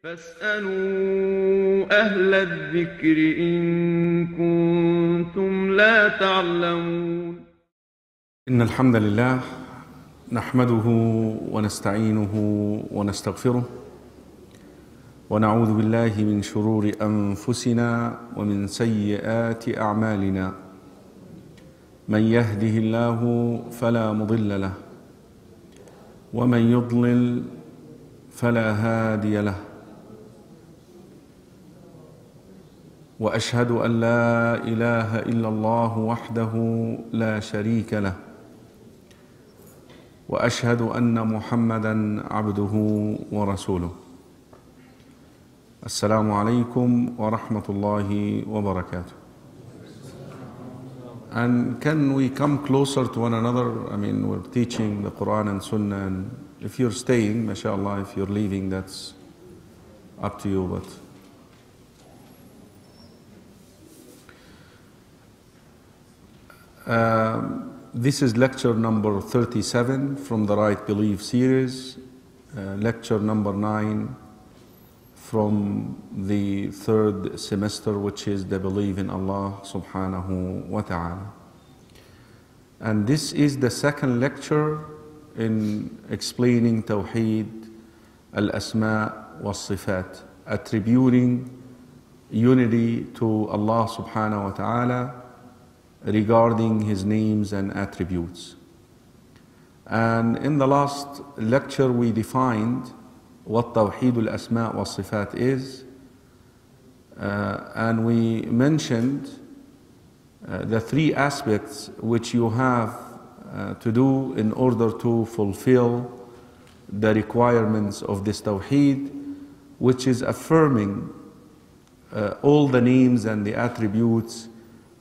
فاسألوا أهل الذكر إن كنتم لا تعلمون. إن الحمد لله نحمده ونستعينه ونستغفره ونعوذ بالله من شرور أنفسنا ومن سيئات أعمالنا. من يهده الله فلا مضل له ومن يضلل فلا هادي له، وأشهد أن لا إله إلا الله وحده لا شريك له، وأشهد أن محمدًا عبده ورسوله. السلام عليكم ورحمة الله وبركاته. And can we come closer to one another? I mean, we're teaching the Quran and Sunnah, and if you're staying, mashallah, if you're leaving, that's up to you, but this is lecture number 37 from the Right Belief series, lecture number 9 from the third semester, which is the Belief in Allah subhanahu wa ta'ala. And this is the second lecture in explaining Tawheed al-Asma' was-Sifat, attributing unity to Allah subhanahu wa ta'ala regarding His names and attributes. And in the last lecture we defined what Tawheed al-Asma' was-Sifat is, and we mentioned the three aspects which you have to do in order to fulfill the requirements of this Tawheed, which is affirming all the names and the attributes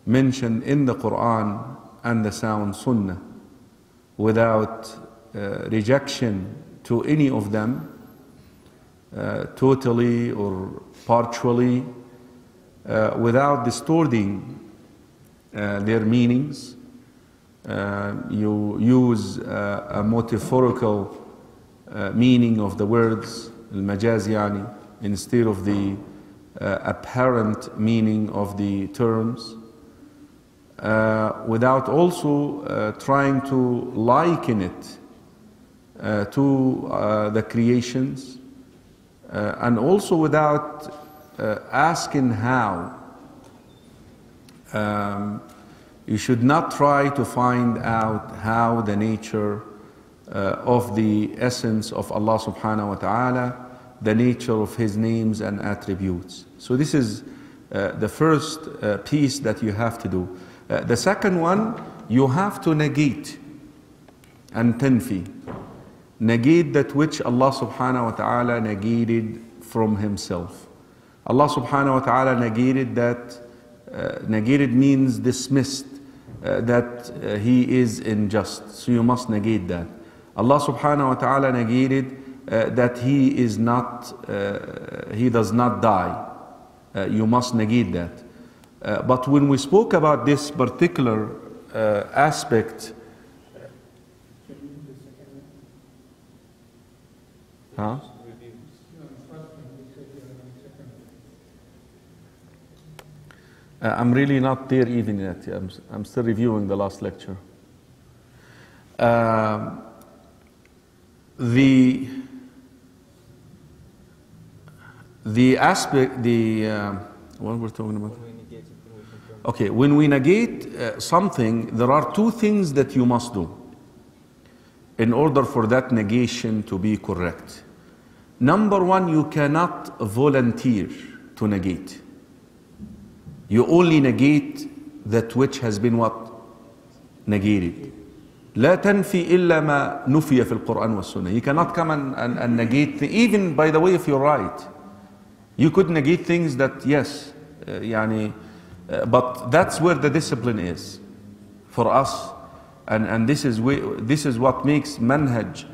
mentioned in the Quran and the sound Sunnah, without rejection to any of them, totally or partially, without distorting their meanings. You use a metaphorical meaning of the words, al-majaz yani, instead of the apparent meaning of the terms, without also trying to liken it to the creations, and also without asking how. You should not try to find out how the nature of the essence of Allah subhanahu wa ta'ala, the nature of His names and attributes. So this is the first piece that you have to do. The second one, you have to negate and tanfi. Negate that which Allah subhanahu wa ta'ala negated from Himself. Allah subhanahu wa ta'ala negated that, negated means dismissed, that He is unjust. So you must negate that. Allah subhanahu wa ta'ala negated that He is not, He does not die. You must negate that. But when we spoke about this particular aspect, huh? I'm really not there even yet. I'm still reviewing the last lecture. The aspect, what we're talking about? Okay, when we negate something, there are two things that you must do in order for that negation to be correct. Number one, you cannot volunteer to negate. You only negate that which has been what? Negated. لا تنفي إلا ما نفي في القرآن والسنة. You cannot come and negate, even by the way, if you're right. You could negate things that, yes, يعني, but that's where the discipline is for us, and this is what makes manhaj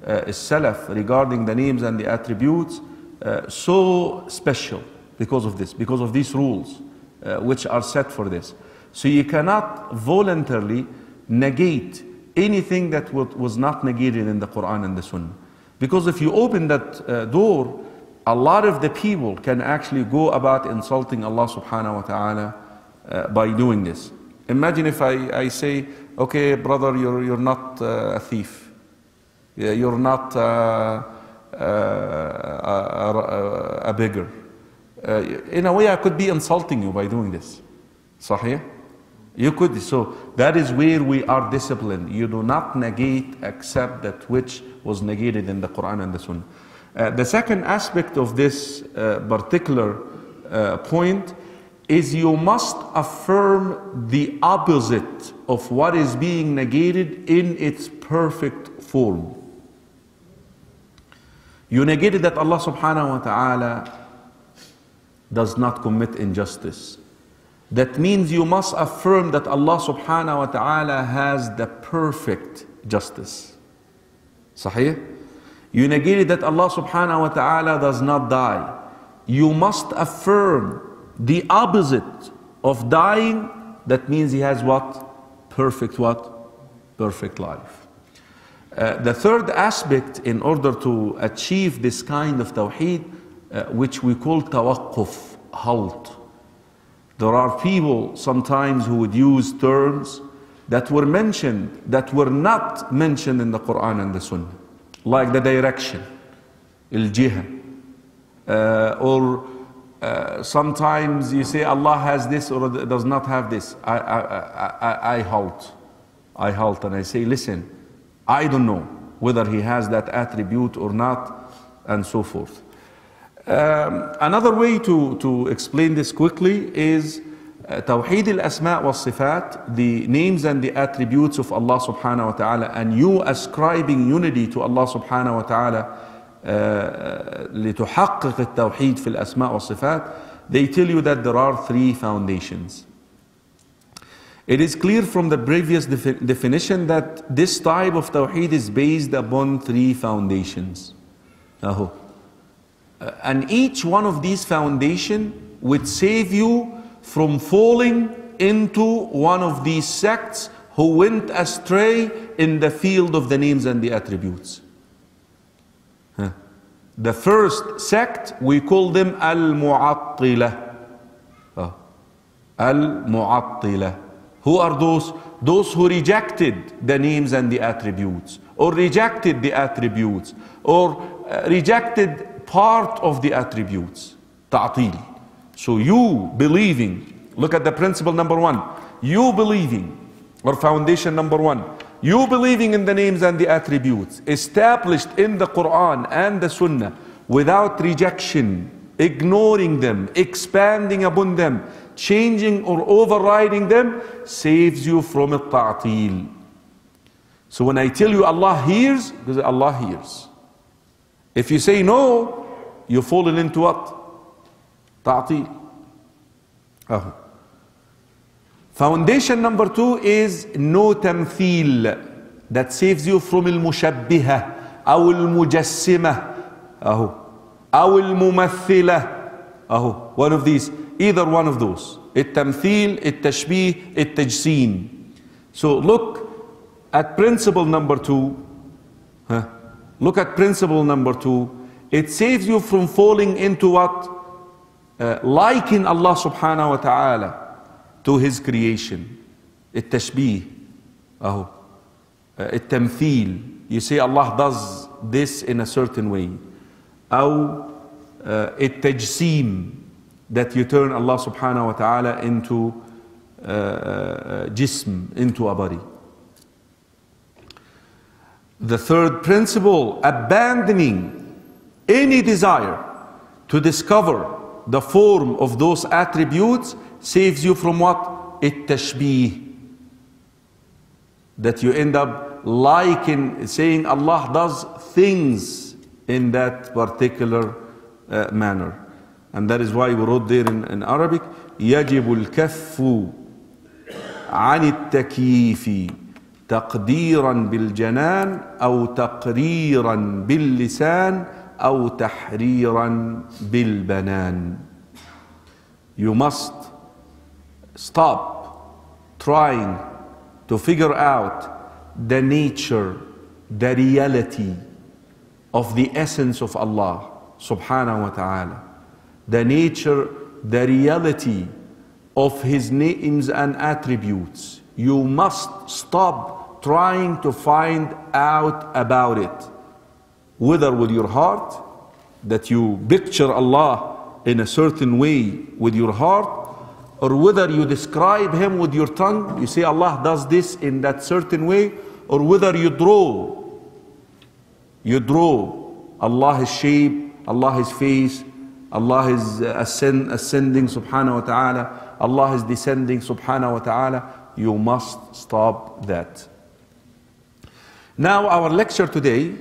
salaf regarding the names and the attributes so special, because of this, because of these rules which are set for this. So you cannot voluntarily negate anything that was not negated in the Quran and the Sunnah, because if you open that door, a lot of the people can actually go about insulting Allah subhanahu wa ta'ala by doing this. Imagine if I say, okay, brother, you're not a thief. You're not a beggar. In a way, I could be insulting you by doing this. Sahih? You could. So that is where we are disciplined. You do not negate except that which was negated in the Quran and the Sunnah. The second aspect of this particular point is you must affirm the opposite of what is being negated in its perfect form. You negated that Allah subhanahu wa ta'ala does not commit injustice. That means you must affirm that Allah subhanahu wa ta'ala has the perfect justice. Sahih? You negated that Allah subhanahu wa ta'ala does not die. You must affirm the opposite of dying. That means He has what? Perfect what? Perfect life. The third aspect in order to achieve this kind of tawheed, which we call tawaqquf, halt. There are people sometimes who would use terms that were mentioned, that were not mentioned in the Quran and the Sunnah. Like the direction, al-jiha, or sometimes you say Allah has this or does not have this. I halt and I say, listen, I don't know whether He has that attribute or not, and so forth. Another way to explain this quickly is Tawheed al-Asma' wa-Sifat, the names and the attributes of Allah subhanahu wa ta'ala, and you ascribing unity to Allah subhanahu wa ta'ala لتحقق التوحيد في الأسماء والصفات. They tell you that there are three foundations. It is clear from the previous definition that this type of Tawheed is based upon three foundations. And each one of these foundations would save you from falling into one of these sects who went astray in the field of the names and the attributes. The first sect, we call them Al-Mu'attila. Al-Mu'attila. Who are those? Those who rejected the names and the attributes, or rejected the attributes, or rejected part of the attributes. Ta'til. So you believing, look at the principle number one. You believing, or foundation number one, you believing in the names and the attributes established in the Quran and the Sunnah without rejection, ignoring them, expanding upon them, changing or overriding them, saves you from al-ta'til. So when I tell you Allah hears, because Allah hears. If you say no, you're falling into what? Ta'til. Foundation number two is no tamthil. That saves you from al-mushabbiha, أو المجسمة, أو الممثلة. One of these, either one of those. التمثيل, التشبيه, التجسيم. So look at principle number two. Look at principle number two. It saves you from falling into what? Liken Allah subhanahu wa ta'ala to His creation. التشبيه. التمثيل. You say Allah does this in a certain way. أو التجسيم. That you turn Allah subhanahu wa ta'ala into jism, into a body. The third principle, abandoning any desire to discover the form of those attributes, saves you from what? التشبيه. That you end up liking, saying Allah does things in that particular manner. And that is why we wrote there in Arabic, يجب الكف عن التكييف تقديرا بالجنان أو تقريرا باللسان أو تحريرا بالبنان. You must stop trying to figure out the nature, the reality of the essence of Allah subhanahu wa ta'ala, the nature, the reality of His names and attributes, you must stop trying to find out about it. Whether with your heart, that you picture Allah in a certain way with your heart, or whether you describe Him with your tongue, you say Allah does this in that certain way, or whether you draw Allah's shape, Allah's face, Allah is ascending subhanahu wa ta'ala, Allah is descending subhanahu wa ta'ala. You must stop that. Now our lecture today,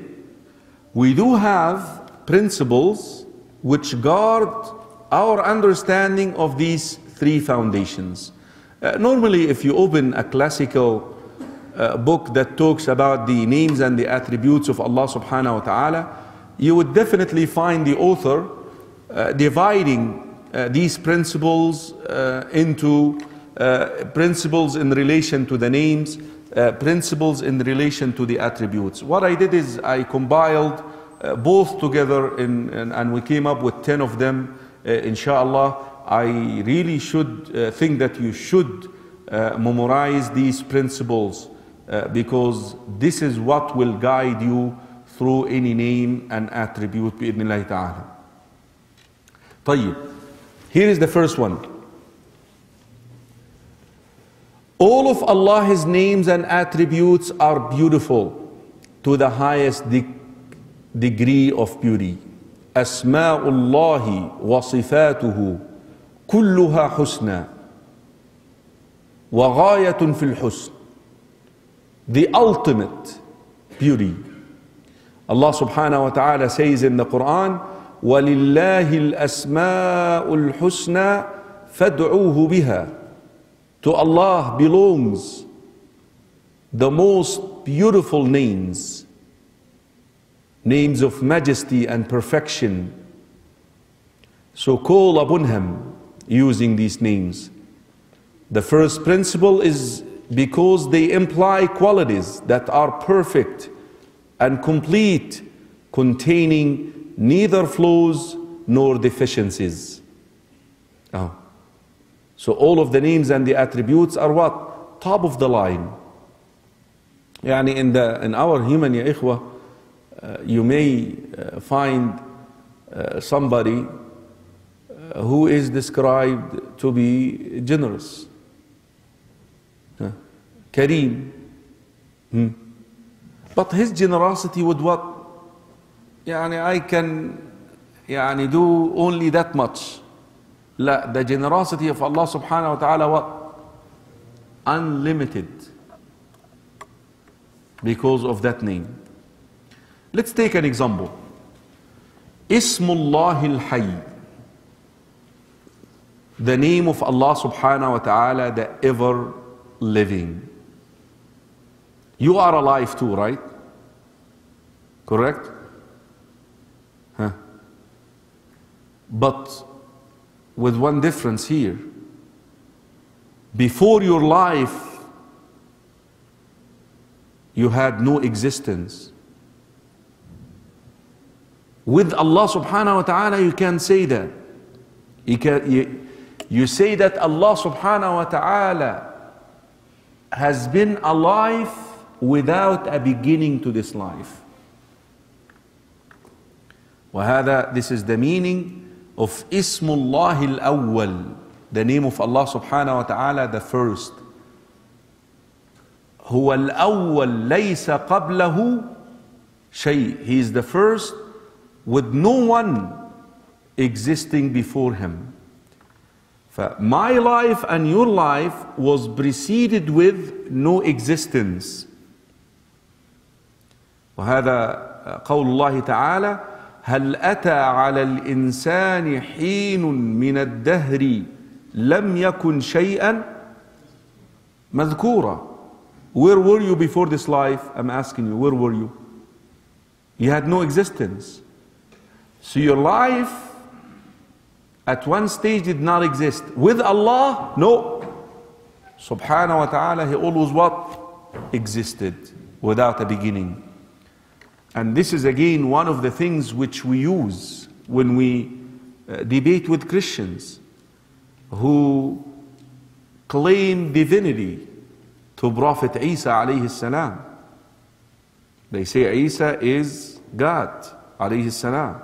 we do have principles which guard our understanding of these three foundations. Normally if you open a classical book that talks about the names and the attributes of Allah subhanahu wa ta'ala, you would definitely find the author dividing these principles into principles in relation to the names, principles in relation to the attributes. What I did is I compiled both together and we came up with 10 of them. Inshallah, I really should think that you should memorize these principles because this is what will guide you through any name and attribute bi'idhnillahi ta'ala. طيب, here is the first one. All of Allah's names and attributes are beautiful to the highest degree of beauty. Asma'ullahi wa sifatuhu kulluha husna wa ghayatun fil husn. The ultimate beauty. Allah subhanahu wa ta'ala says in the Quran, وَلِلَّهِ الْأَسْمَاءُ الْحُسْنَى فَادْعُوهُ بِهَا. To Allah belongs the most beautiful names, names of majesty and perfection. So call upon Him using these names. The first principle is because they imply qualities that are perfect and complete, containing neither flaws nor deficiencies. So all of the names and the attributes are what? Top of the line. Yani in our human ya ikhwah, you may find somebody who is described to be generous. Karim. But his generosity would what? I can do only that much. La, the generosity of Allah subhanahu wa ta'ala what? Unlimited. Because of that name. Let's take an example. Ismullah al-Hayy. The name of Allah subhanahu wa ta'ala, the ever living. You are alive too, right? Correct? But with one difference here. Before your life, you had no existence. With Allah subhanahu wa ta'ala, you can say that. You say that Allah subhanahu wa ta'ala has been alive without a beginning to this life. This is the meaning of Ismullah al-Awwal, the name of Allah subhanahu wa ta'ala, the first. Huwa al-Awwal laysa qablahu shay. He is the first with no one existing before him. My life and your life was preceded with no existence. وهذا قول الله تعالى هل أتى على الإنسان حين من الدهر لم يكن شيئا مذكورا. Where were you before this life? I'm asking you, where were you? You had no existence. So your life at one stage did not exist. With Allah, no. Subhanahu wa ta'ala, He always what? Existed without a beginning. And this is again one of the things which we use when we debate with Christians who claim divinity to Prophet Isa alayhi salam. They say Isa is God alayhi salam.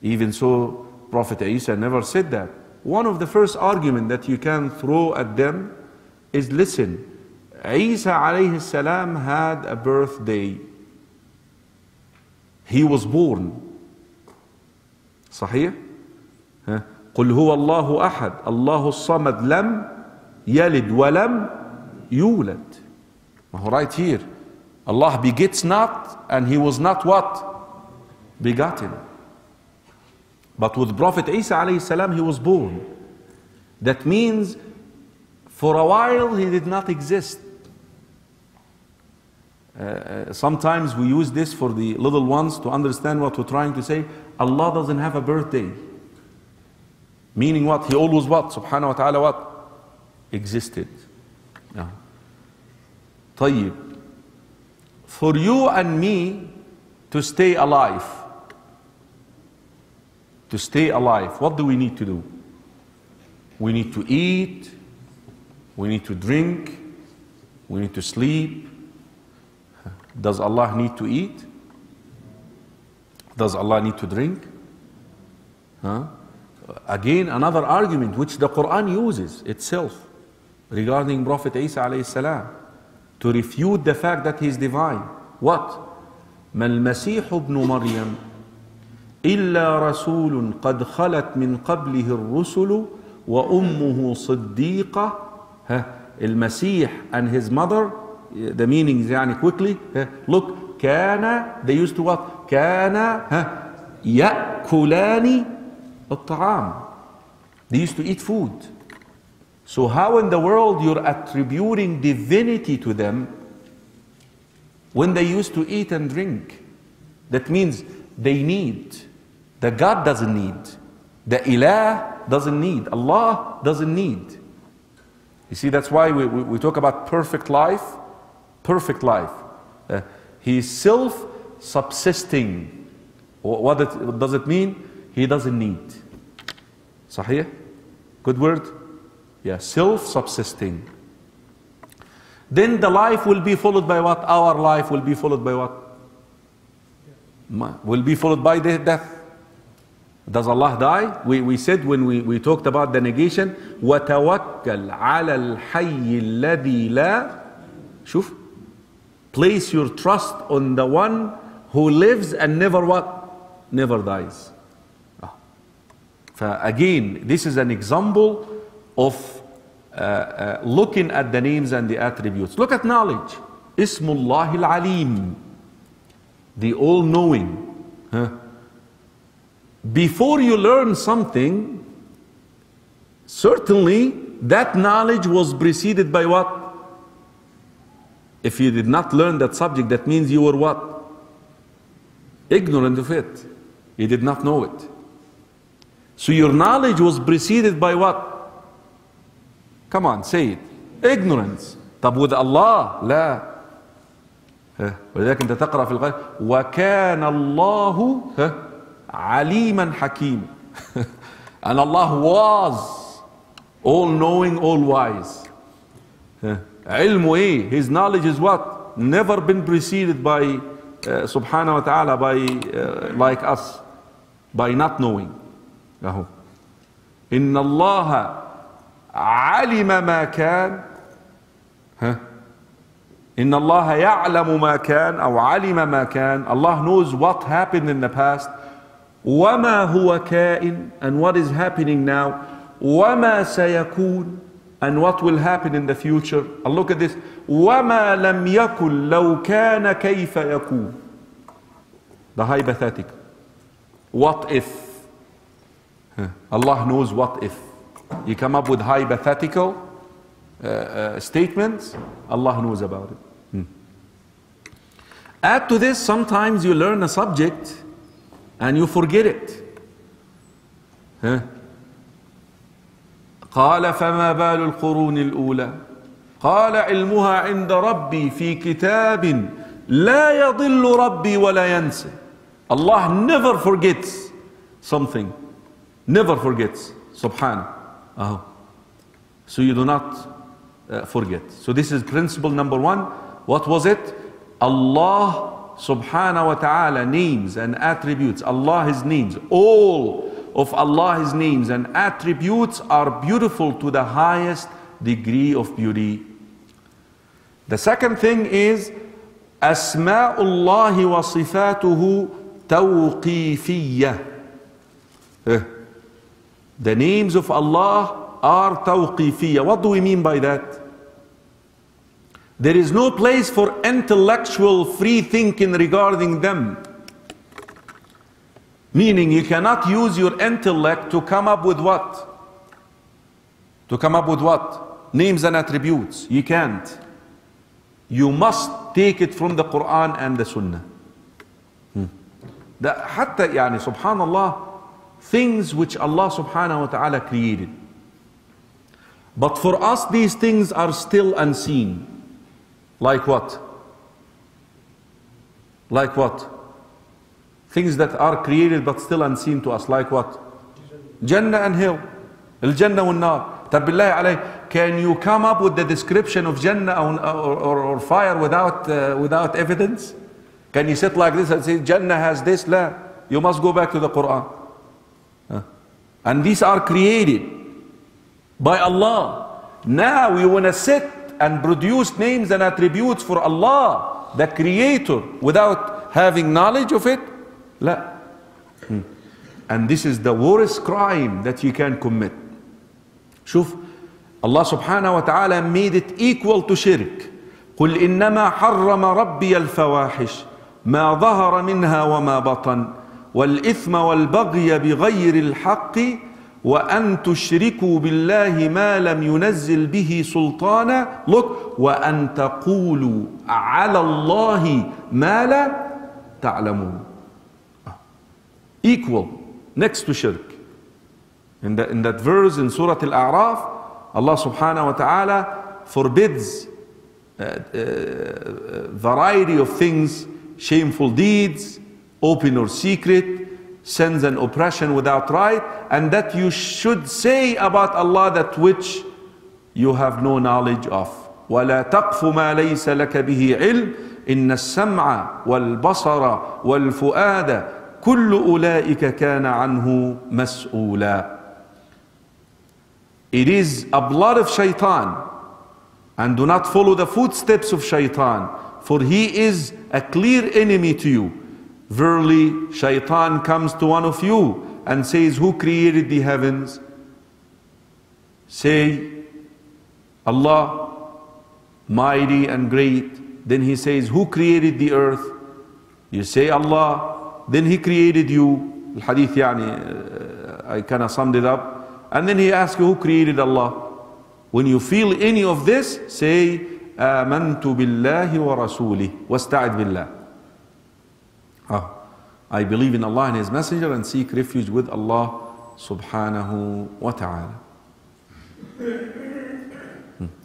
Even so, Prophet Isa never said that. One of the first arguments that you can throw at them is, listen, Isa alayhi salam had a birthday. He was born. صحيح؟ قل هو الله أحد الله الصمد لم يلد ولم يولد. Right here, Allah begets not, and He was not what? Begotten. But with Prophet Isa alayhi salam, he was born. That means for a while he did not exist. Sometimes we use this for the little ones to understand what we're trying to say. Allah doesn't have a birthday. Meaning what? He always what? Subhanahu wa ta'ala what? Existed. No. طيب. For you and me to stay alive, what do we need to do? We need to eat, we need to drink, we need to sleep. Does Allah need to eat? Does Allah need to drink? Again, another argument which the Quran uses itself regarding Prophet Isa alayhi salam to refute the fact that he is divine. What? ما المسيح ابن مريم إلا رسول قد خلت من قبله الرسل وأمه صديقة. المسيح and his mother, the meaning is يعني quickly, look, كان, they used to what? كان يأكلان الطعام. They used to eat food. So how in the world you're attributing divinity to them when they used to eat and drink? That means they need. The God doesn't need. The Ilah doesn't need. Allah doesn't need. You see, that's why we talk about perfect life. Perfect life. He is self-subsisting. What does it mean? He doesn't need. Sahih? Good word? Yeah, self-subsisting. Then the life will be followed by what? Our life will be followed by what? Will be followed by death. Does Allah die? We said when we talked about the negation, وَتَوَكَّلْ عَلَى الْحَيِّ الَّذِي لَا شوف, place your trust on the one who lives and never what? Never dies. Again, this is an example of looking at the names and the attributes. Look at knowledge. Ismullah al-Alim, the all-knowing. Before you learn something, certainly that knowledge was preceded by what? If you did not learn that subject, that means you were what? Ignorant of it. You did not know it. So your knowledge was preceded by what? Come on, say it. Ignorance. طب with Allah, لا. ولذلك أنت تقرأ في القرآن وكان الله عليما حكيم. And Allah was all knowing, all wise. علمه إيه? His knowledge is what? Never been preceded by subhanahu wa ta'ala, by like us, by not knowing. إن الله علم ما كان إن الله يعلم ما كان أو علم ما كان. Allah knows what happened in the past. وما هو كائن, and what is happening now. وما سيكون, and what will happen in the future. And look at this. وما لم يكن لو كان كيف يكون. The hypothetical. What if? Allah knows what if. You come up with hypothetical statements, Allah knows about it. Add to this, sometimes you learn a subject and you forget it. قال فما بال القرون الأولى قال علمها عند ربي في كتاب لا يضل ربي ولا ينسى. Allah never forgets. something, never forgets. Subhanahu. So you do not forget. So this is principle number one. What was it? Allah subhanahu wa ta'ala names and attributes. Allah, His names. All of Allah, His names and attributes are beautiful to the highest degree of beauty. The second thing is Asma'ullahi wa sifatuhu tawqifiyya. The names of Allah are tawqifiyya. What do we mean by that? There is no place for intellectual free thinking regarding them. Meaning you cannot use your intellect to come up with what? To come up with what? Names and attributes. You can't. You must take it from the Quran and the Sunnah. حتى يعني subhanallah, things which Allah subhanahu wa ta'ala created. But for us these things are still unseen. Like what? Like what? Things that are created but still unseen to us. Like what? Jannah and hell. Al-Jannah wal Nar. Tabillahi alayh, can you come up with the description of Jannah or fire without evidence? Can you sit like this and say Jannah has this? La. You must go back to the Quran. And these are created by Allah. Now you want to sit and produce names and attributes for Allah, the Creator, without having knowledge of it? La. And this is the worst crime that you can commit. شوف, Allah subhanahu wa ta'ala made it equal to shirk. قل إنما حرم ربي الفواحش ما ظهر منها وما بطن والإثم والبغي بغير الحق وأن تشركوا بالله ما لم ينزل به سلطانا. Look, وأن تقولوا على الله ما لا تعلمون. Equal, next to shirk. In that verse in Surah Al-A'raf, Allah subhanahu wa ta'ala forbids variety of things, shameful deeds, open or secret, sins and oppression without right, and that you should say about Allah that which you have no knowledge of. وَلَا تَقْفُ مَا لَيْسَ لَكَ بِهِ عِلْمٍ إِنَّ السَّمْعَ وَالْبَصَرَ وَالْفُؤَادَ كُلُّ أُولَئِكَ كَانَ عَنْهُ مَسْئُولًا. It is a blood of shaitan, and do not follow the footsteps of shaitan, for he is a clear enemy to you. Verily, shaitan comes to one of you and says, who created the heavens? Say, Allah, mighty and great. Then he says, who created the earth? You say, Allah. Then he created you. Al-Hadith, yani, I kind of summed it up. And then he asks you, who created Allah? When you feel any of this, say, آمنت بالله ورسوله واستعذ بالله. I believe in Allah and His Messenger and seek refuge with Allah subhanahu wa ta'ala.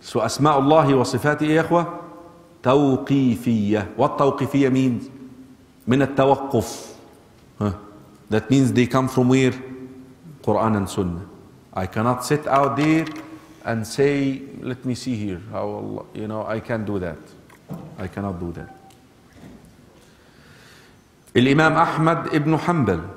So Asma'ullahi wa sifati ya ikhwa, tawqifiyya. What tawqifiyya means? Min al-tawaqquf. That means they come from where? Quran and Sunnah. I cannot sit out there and say, let me see here how Allah, you know, I can't do that. I cannot do that. Imam Ahmad ibn Hanbal,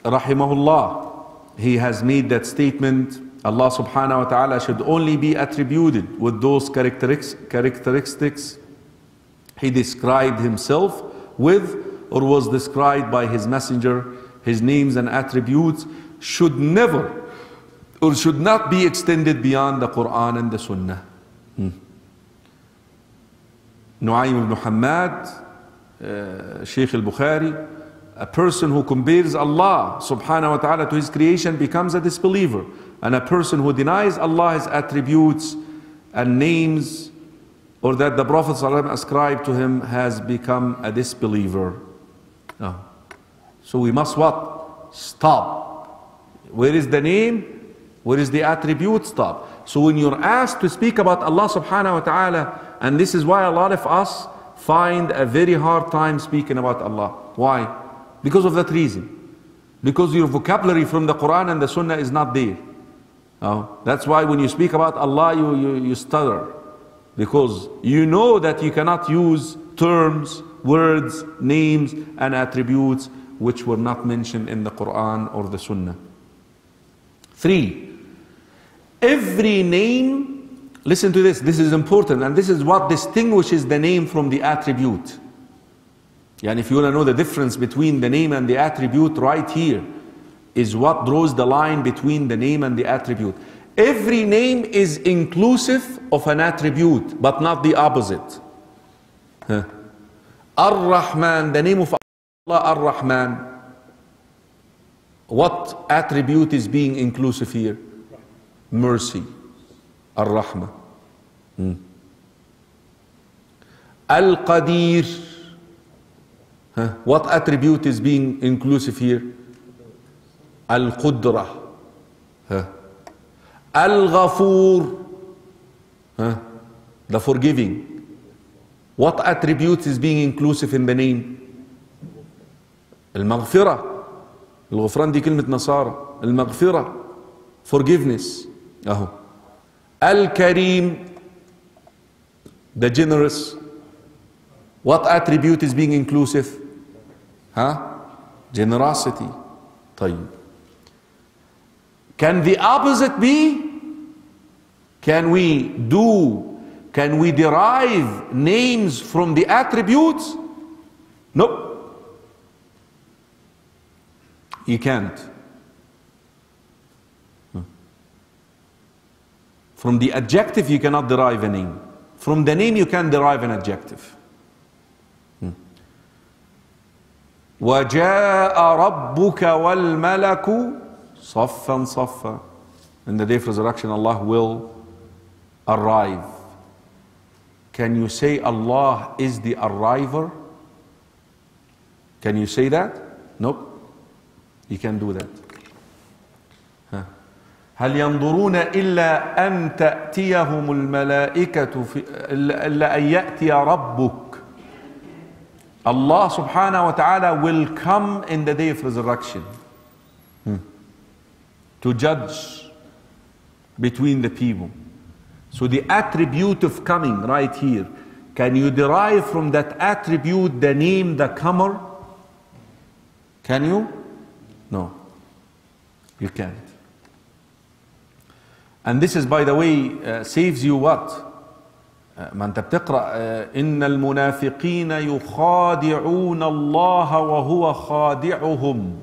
rahimahullah, he has made that statement, Allah subhanahu wa ta'ala should only be attributed with those characteristics He described Himself with or was described by His Messenger. His names and attributes should never or should not be extended beyond the Quran and the Sunnah. Nu'aym ibn Muhammad, Shaykh al-Bukhari, a person who compares Allah subhanahu wa ta'ala to His creation becomes a disbeliever. And a person who denies Allah's attributes and names or that the Prophet ﷺ ascribed to Him has become a disbeliever. So we must what? Stop. Where is the name? Where is the attribute? Stop. So when you're asked to speak about Allah subhanahu wa ta'ala, and this is why a lot of us find a very hard time speaking about Allah. Why? Because of that reason. Because your vocabulary from the Quran and the Sunnah is not there. That's why when you speak about Allah, you stutter. Because you know that you cannot use terms, words, names, and attributes which were not mentioned in the Quran or the Sunnah. 3. Every name, listen to this, this is important, and this is what distinguishes the name from the attribute. And if you want to know the difference between the name and the attribute, right here is what draws the line between the name and the attribute. Every name is inclusive of an attribute, but not the opposite. Ar-Rahman, the name of Allah, Ar-Rahman. What attribute is being inclusive here? Mercy. Ar-Rahman. Al-Qadir. What attribute is being inclusive here? Al-Qudrah. Al-Ghafur. The forgiving. What attribute is being inclusive in the name? Al-Maghfirah. Al-Ghufran di كلمة نصارى. Al-Maghfirah. Forgiveness. Al-Karim. The generous. What attribute is being inclusive? Generosity. طيب. Can the opposite be? Can we derive names from the attributes? Nope. You can't. From the adjective you cannot derive a name. From the name you can derive an adjective. وَجَاءَ رَبُّكَ وَالْمَلَكُ صَفًّا صَفًّا. In the day of resurrection, Allah will arrive. Can you say Allah is the arriver? Can you say that? Nope. You can't do that. هل ينظرون إلا أن تأتيهم الملائكة إلا أن يأتي ربك. Allah subhanahu wa ta'ala will come in the day of resurrection to judge between the people. So the attribute of coming right here, can you derive from that attribute the name the comer? Can you? No, you can't. And this is, by the way, saves you what? ما انت بتقرأ إن المنافقين يخادعون الله وهو خادعهم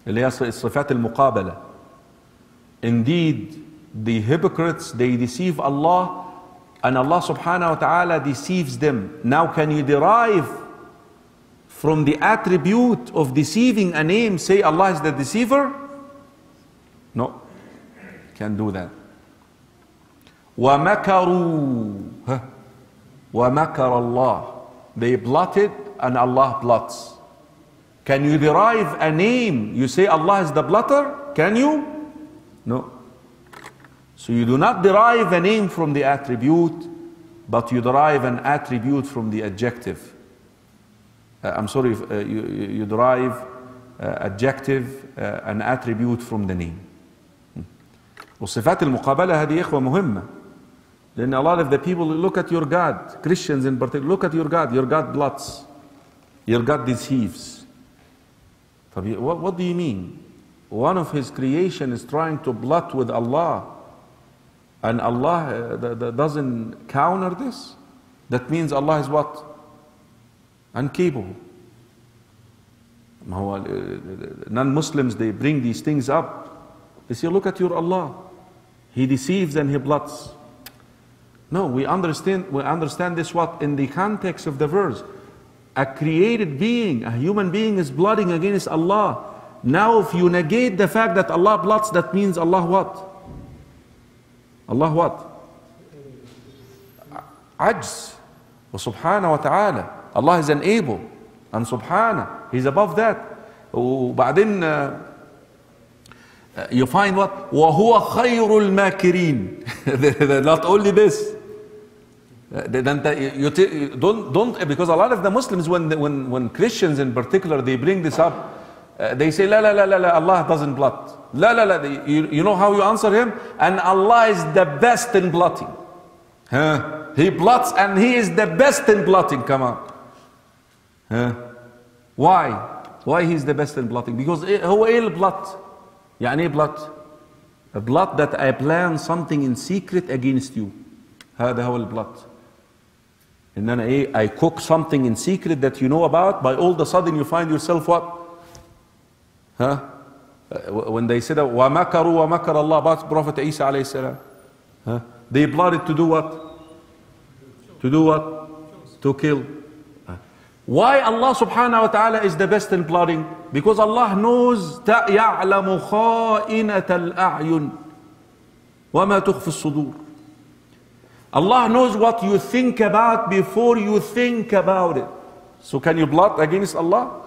اللي هي الصفات المقابلة. Indeed, the hypocrites, they deceive Allah and Allah subhanahu wa ta'ala deceives them. Now can you derive from the attribute of deceiving a name, say Allah is the deceiver? No, can't do that. وَمَكَرُوا وَمَكَرَ اللَّهِ. They plotted and Allah plots. Can you derive a name? You say Allah is the plotter? Can you? No. So you do not derive a name from the attribute, but you derive an attribute from the adjective. You derive adjective, an attribute from the name. والصفات المقابلة هذه إخوة مهمة. Then a lot of the people look at your God, Christians in particular, look at your God blots, your God deceives. What do you mean? One of his creation is trying to blot with Allah, and Allah doesn't counter this? That means Allah is what? Incapable. Non-Muslims, they bring these things up. They say, look at your Allah. He deceives and he blots. No, we understand this what? In the context of the verse. A created being, a human being is blotting against Allah. Now if you negate the fact that Allah blots, that means Allah what? Allah what? Ajz. Subhanahu wa ta'ala. Allah is unable. And subhanahu, He's above that. وبعدين you find what? وَهُوَ خَيْرُ الْمَاكِرِينَ. Not only this. Don't, because a lot of the Muslims, when Christians in particular, they bring this up, They say, la, la, la, la, la, Allah doesn't blot. La, la, la. You know how you answer him? And Allah is the best in blotting. Huh? He blots and He is the best in blotting. Come on. Huh? Why? Why He is the best in blotting? Because هو إيه البلط؟ يعني إيه بلط? A blot that I plan something in secret against you. هذا هو البلط. إن أنا إيه? I cook something in secret that you know about. By all of a sudden you find yourself what? Huh? When they said وَمَكَرُوا وَمَكَرَ اللَّهُ about Prophet Isa alayhi salam. Huh? They plotted to do what? To do what? To kill. Why Allah subhanahu wa ta'ala is the best in plotting? Because Allah knows يَعْلَمُ خَائِنَةَ الْأَعْيُنِ وَمَا تُخْفِ الصُّدُورِ. Allah knows what you think about before you think about it. So can you plot against Allah?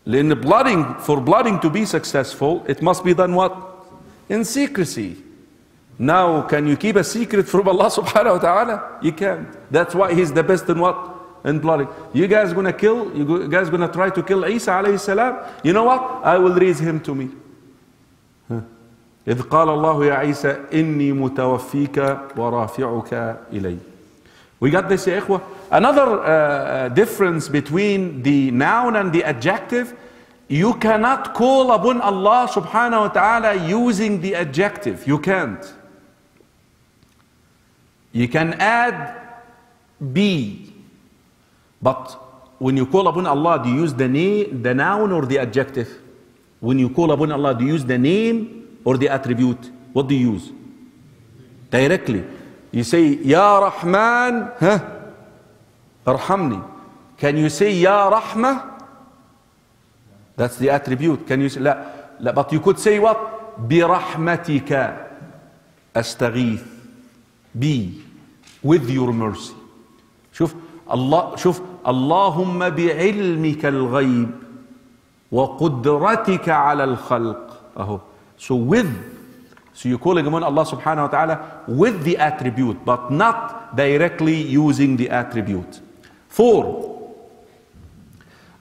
For plotting to be successful, it must be done what? In secrecy. Now, can you keep a secret from Allah subhanahu wa ta'ala? You can't. That's why He's the best in what? In plotting. You guys gonna kill? You guys gonna try to kill Isa alayhi salam? You know what? I will raise him to me. إذ قال الله يا عيسى إني متوفيك ورافعك إلي. We got this, يا إخوة. Another difference between the noun and the adjective, you cannot call upon Allah subhanahu wa ta'ala using the adjective. You can't. You can add be, but when you call upon Allah, do you use the noun or the adjective? When you call upon Allah, do you use the name or the attribute? What do you use? Directly. You say, Ya Rahman, Arhamni. Can you say Ya Rahmah? That's the attribute. Can you say, la, but you could say what? Birahmatika astaghith. Be with your mercy. شوف اللهم بعلمك الغيب وقدرتك على الخلق. أهو. So you're calling upon Allah subhanahu wa ta'ala with the attribute, but not directly using the attribute. 4.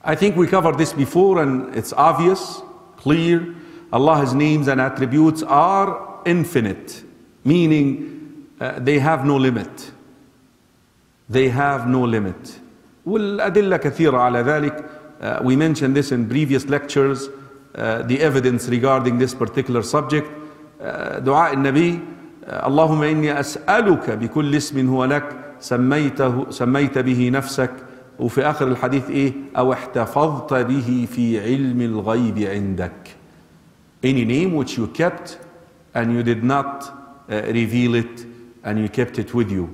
I think we covered this before and it's obvious, clear. Allah's names and attributes are infinite, meaning they have no limit. They have no limit. والأدلة كثيرة على ذلك. We mentioned this in previous lectures, the evidence regarding this particular subject. دعاء النبي اللهم إني أسألك بكل اسم هو لك سميت به نفسك وفي آخر الحديث إيه أو احتفظت به في علم الغيب عندك. Any name which you kept and you did not reveal it and you kept it with you.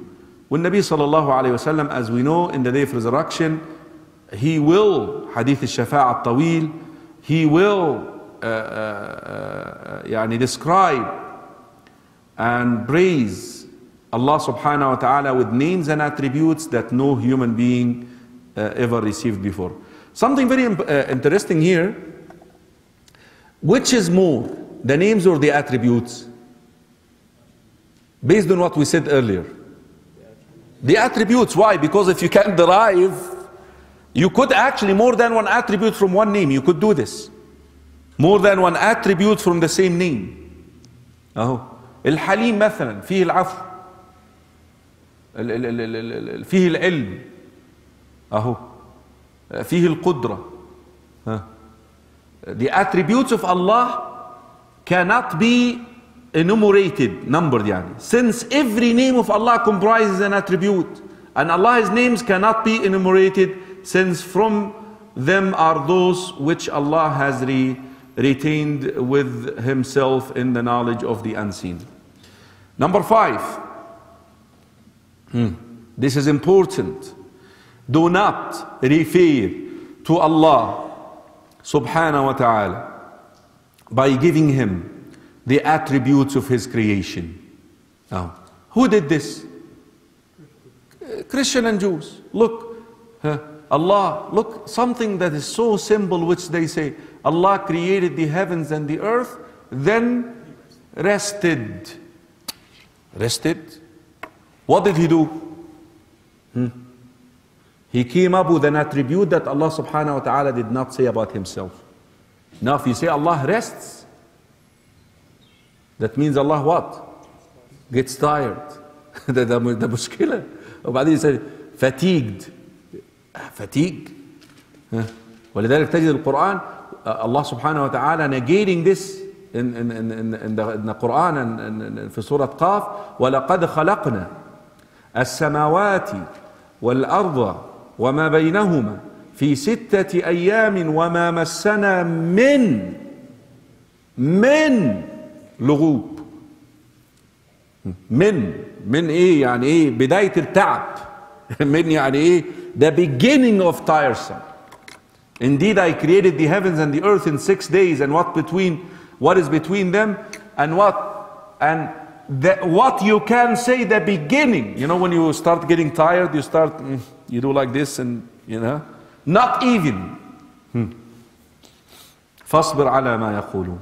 والنبي صلى الله عليه وسلم, as we know, in the day of resurrection, he will, حديث الشفاعة الطويل, he will يعني describe and praise Allah subhanahu wa ta'ala with names and attributes that no human being ever received before. Something very interesting here. Which is more, the names or the attributes? Based on what we said earlier. The attributes. Why? Because if you can derive, you could actually more than one attribute from one name. You could do this. More than one attribute from the same name. أهو الحليم مثلا فيه العفو فيه العلم أهو فيه القدرة. The attributes of Allah cannot be enumerated, numbered يعني. Since every name of Allah comprises an attribute, and Allah's names cannot be enumerated, since from them are those which Allah has retained with Himself in the knowledge of the unseen. Number 5. This is important. Do not refer to Allah subhanahu wa ta'ala by giving Him the attributes of His creation. Now, who did this? Christian and Jews. Look, Allah, look, something that is so simple, which they say, Allah created the heavens and the earth, then rested. Rested? What did He do? He came up with an attribute that Allah subhanahu wa ta'ala did not say about Himself. Now if you say Allah rests, that means Allah what? Gets tired. ده مشكلة. وبعدين يصير fatigued. Fatigue. ولذلك تجد القرآن الله سبحانه وتعالى negating this in the Quran في سورة قاف ولقد خلقنا السماوات والأرض وما بينهما في 6 أيام وما مسنا من لغوب. من ايه يعني ايه؟ بداية التعب. من يعني ايه؟ the beginning of tiresome. Indeed I created the heavens and the earth in 6 days, and what is between them, and what you can say the beginning. You know, when you start getting tired, you do like this, and you know, not even. فاصبر على ما يقولون.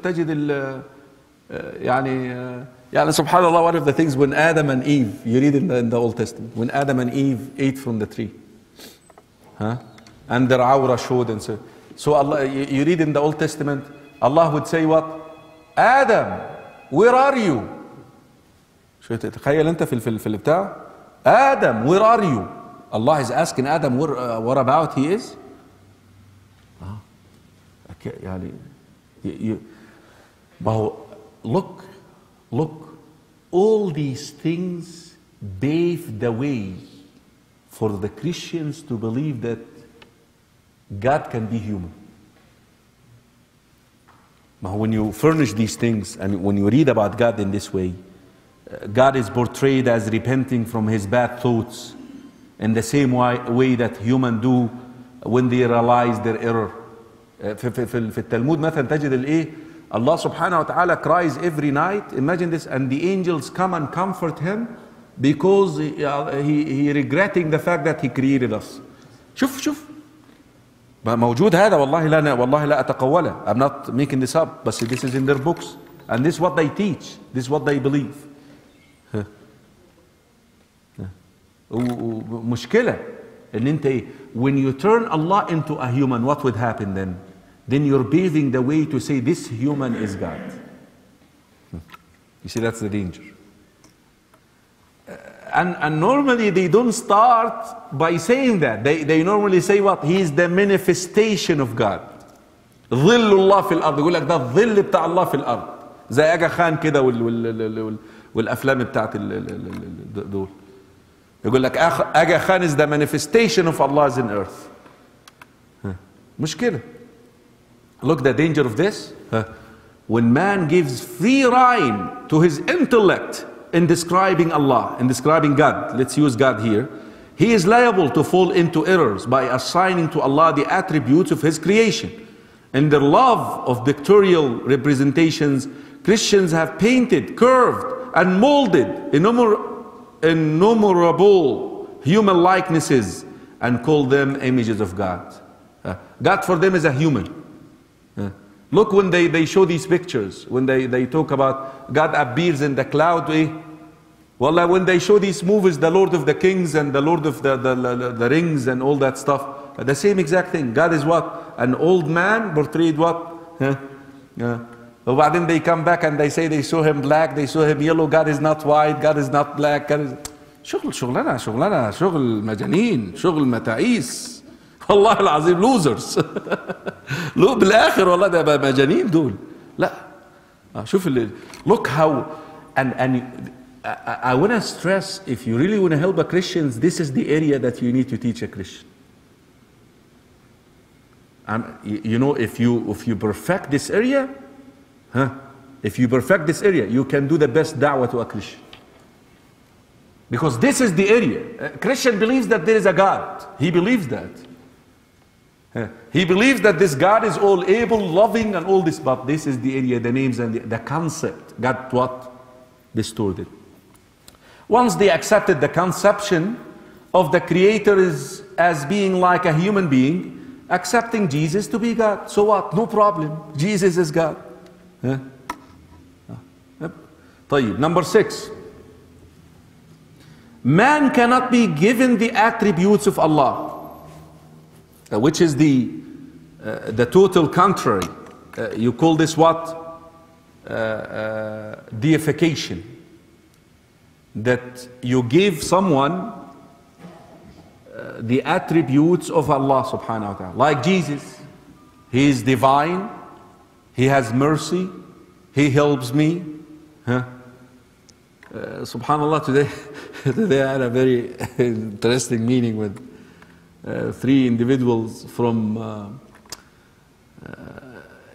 تجد يعني سبحان Allah, one of the things when Adam and Eve, you read in the Old Testament, when Adam and Eve ate from the tree, and their awra showed, and so Allah, you read in the Old Testament, Allah would say what? Adam, where are you? شو تخيل انت في البتاع؟ Adam, where are you? Allah is asking Adam what about he is? يعني look, all these things paved the way for the Christians to believe that God can be human. When you furnish these things and when you read about God in this way, God is portrayed as repenting from his bad thoughts in the same way that humans do when they realize their error. في التلمود مثلا تجد الايه Allah subhanahu wa ta'ala cries every night, imagine this, and the angels come and comfort him because he regretting the fact that he created us. شوف موجود هذا والله لا أتقوله. I'm not making this up, but this is in their books, and this is what they teach, this is what they believe. مشكلة ان انت when you turn Allah into a human, what would happen then? Then you're paving the way to say this human is God. You see, that's the danger. And normally they don't start by saying that. They normally say what? He is the manifestation of God. ظل الله في الأرض. يقول لك ده الظل بتاع الله في الأرض. زي أجا خان كده والأفلام بتاعت دول. يقول لك أجا خان is the manifestation of Allah in earth. مشكلة. Look the danger of this. When man gives free rein to his intellect in describing Allah, in describing God, let's use God here, he is liable to fall into errors by assigning to Allah the attributes of his creation. In their love of pictorial representations, Christians have painted, curved, and molded innumerable human likenesses and called them images of God. God for them is a human. Look when they show these pictures, when they talk about God appears in the cloud. Well, when they show these movies, the Lord of the Kings and the Lord of the Rings and all that stuff, the same exact thing. God is what? An old man portrayed what? But then they come back and they say they saw him black, they saw him yellow. God is not white, God is not black. God is... شغل مجانين، شغل متاعيس. والله العظيم losers. لو بالاخر والله ده بقى مجانين دول. لا شوف look how and I want to stress, if you really want to help a Christians, this is the area that you need to teach a Christian. You know, if you perfect this area, if you perfect this area, you can do the best da'wah to a Christian. Because this is the area. A Christian believes that there is a God. He believes that. He believes that this God is all able, loving, and all this, but this is the area, the names and the concept got what? Distorted. Once they accepted the conception of the Creator as being like a human being, accepting Jesus to be God. So what? No problem. Jesus is God. طيب, number 6. Man cannot be given the attributes of Allah. which is the total contrary. You call this what? Deification. That you give someone the attributes of Allah subhanahu wa ta'ala. Like Jesus, He is divine, He has mercy, He helps me. Huh? Subhanallah, today I had a very interesting meeting with 3 individuals from,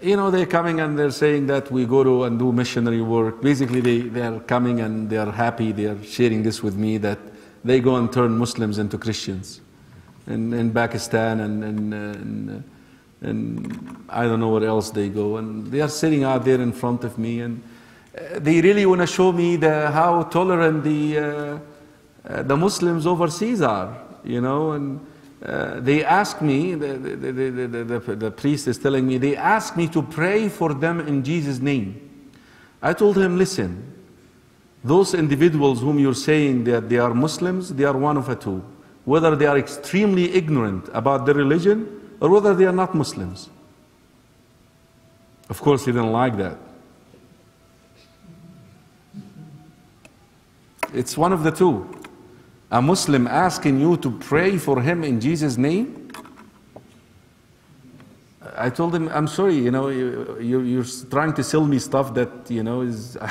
they're coming and they're saying that we go to and do missionary work. Basically, they are coming and they are happy, they are sharing this with me, that they go and turn Muslims into Christians in Pakistan and I don't know where else they go. And they are sitting out there in front of me, and they really want to show me how tolerant the Muslims overseas are, and they ask me, the priest is telling me, they ask me to pray for them in Jesus' name. I told him, listen, those individuals whom you're saying that they are Muslims, they are one of the two. Whether they are extremely ignorant about their religion or whether they are not Muslims. Of course, he didn't like that. It's one of the two. A Muslim asking you to pray for him in Jesus' name? I told him, I'm sorry, you're trying to sell me stuff that,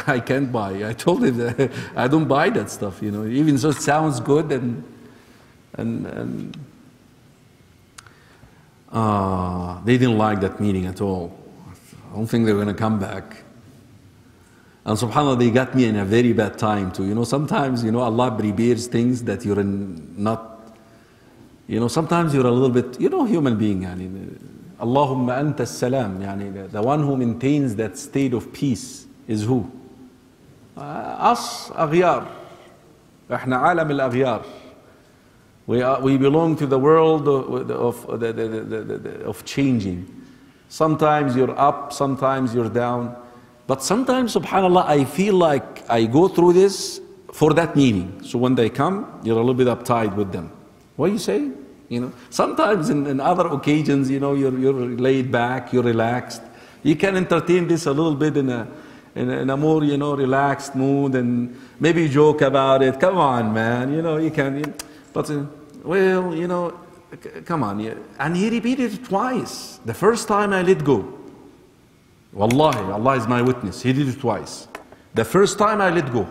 I can't buy. I told him that I don't buy that stuff, even though it sounds good and they didn't like that meeting at all. I don't think they're going to come back. And subhanAllah, they got me in a very bad time too. Sometimes, Allah prepares things that you're not, sometimes you're a little bit, human being. Allahumma anta as-salam. The one who maintains that state of peace is who? Us, aghyar. Ihna alam al-aghyar. We belong to the world of changing. Sometimes you're up, sometimes you're down. But sometimes, subhanAllah, I feel like I go through this for that meeting. So when they come, you're a little bit uptight with them. What are you saying? Sometimes in other occasions, you're laid back, you're relaxed. You can entertain this a little bit in a more, relaxed mood and maybe joke about it. Come on, man, you can. But, come on. And he repeated it twice. The first time I let go. Wallahi, Allah is my witness. He did it twice. The first time I let go.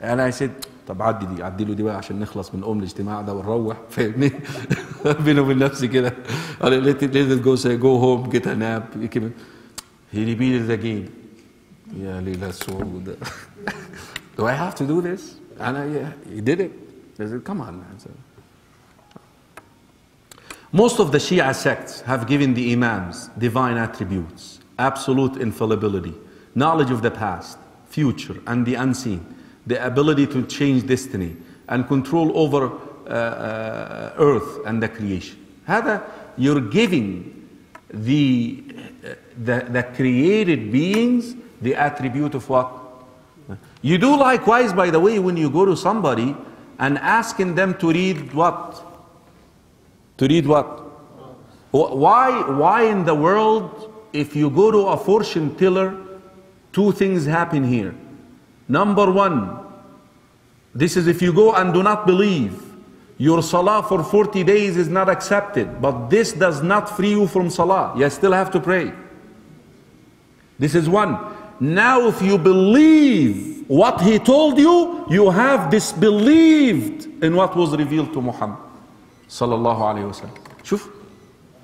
And I said, طب عدي له دي بقى عشان نخلص من الاجتماع ده ونروح فاهمني بيني وبين نفسي كده. Let it go, say go home, get a nap. He repeated it again. يا ليلى السود. Do I have to do this? And he did it. I said, come on, man. Most of the Shia sects have given the Imams divine attributes, absolute infallibility, knowledge of the past, future, and the unseen, the ability to change destiny, and control over earth and the creation. هذا, you're giving the created beings the attribute of what? You do likewise, by the way, when you go to somebody and asking them to read what? To read what? Why in the world, if you go to a fortune teller, 2 things happen here. Number 1, this is if you go and do not believe, your salah for 40 days is not accepted, but this does not free you from salah. You still have to pray. This is 1. Now if you believe what he told you, you have disbelieved in what was revealed to Muhammad sallallahu alayhi wa sallam. Shuf.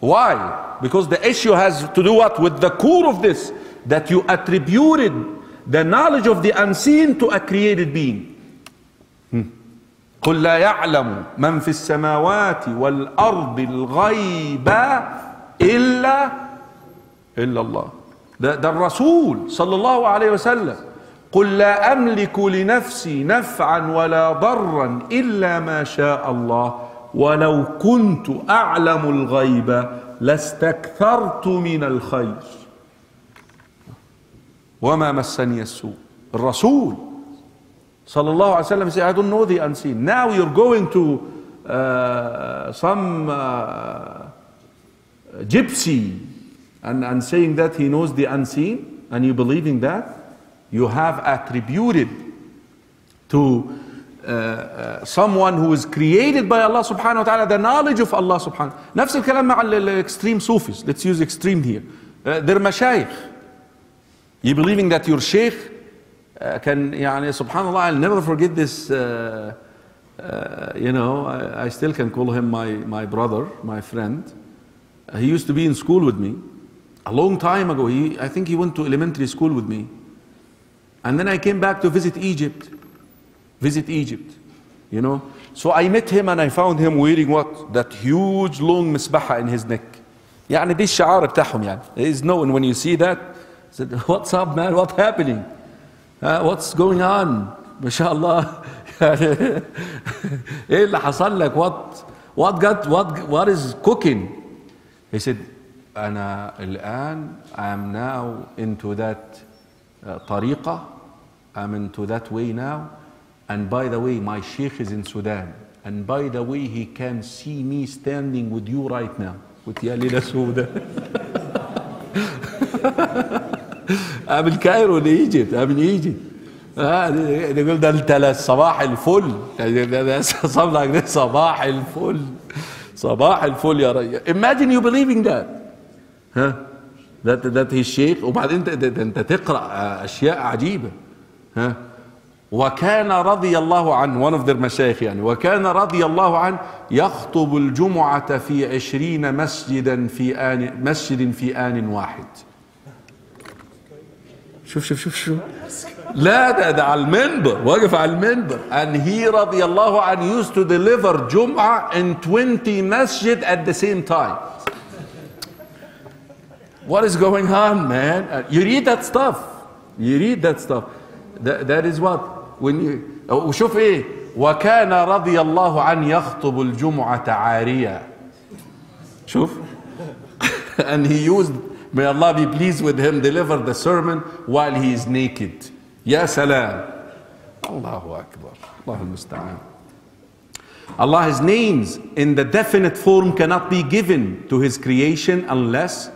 Why? Because the issue has to do what? With the core of this, that you attributed the knowledge of the unseen to a created being. قل لا يعلم من في السماوات والأرض الغيب إلا الله. The Rasul sallallahu alayhi wa sallam. قل لا أملك لنفسي نفعا ولا ضرا إلا ما شاء الله ولو كنت أعلم الغيب لاستكثرت من الخير وما مسني السوء. الرسول sallallahu alaihi wasallam said, I don't know the unseen. Now you're going to some gypsy and saying that he knows the unseen, and you believing that, you have attributed to someone who is created by Allah subhanahu wa ta'ala the knowledge of Allah subhanahu. نفس الكلام مع extreme Sufis. Let's use extreme here. They're mashayikh. You believing that your sheikh can, يعني subhanallah, I'll never forget this, you know, I still can call him my brother, my friend. He used to be in school with me a long time ago. I think he went to elementary school with me. And then I came back to visit Egypt, you know. So I met him and I found him wearing what? That huge long misbaha in his neck. يعني دي الشعار بتاعهم يعني. It is known when you see that. I said, what's up, man? What's happening? What's going on? ما شاء الله. ايه اللي حصل لك? What is cooking? He said, أنا الآن I am now into that طريقة. I'm into that way now. And by the way, my sheikh is in Sudan. And by the way, he can see me standing with you right now. قلت يا ليلة سودة. I'm in Cairo in Egypt. I'm in Egypt. يقول ده انت صباح الفل. Something like this. صباح الفل. صباح الفل يا رجل. Imagine you believing that. Huh? That his sheikh. وبعدين انت تقرأ أشياء عجيبة. Huh? وكان رضي الله عنه, one of their مشايخ يعني, وكان رضي الله عنه يخطب الجمعة في 20 مسجد في آن واحد. شوف لا ده على المنبر, واقف على المنبر. And he رضي الله عنه used to deliver جمعة in 20 masjid at the same time. What is going on, man? You read that stuff. That is what when you وشوف ايه وكان رضي الله عنه يخطب الجمعة عارية. شوف. And he used, may Allah be pleased with him, deliver the sermon while he is naked. يا سلام. Allahu Akbar. Allah al-Musta'an. Allah's names in the definite form cannot be given to his creation unless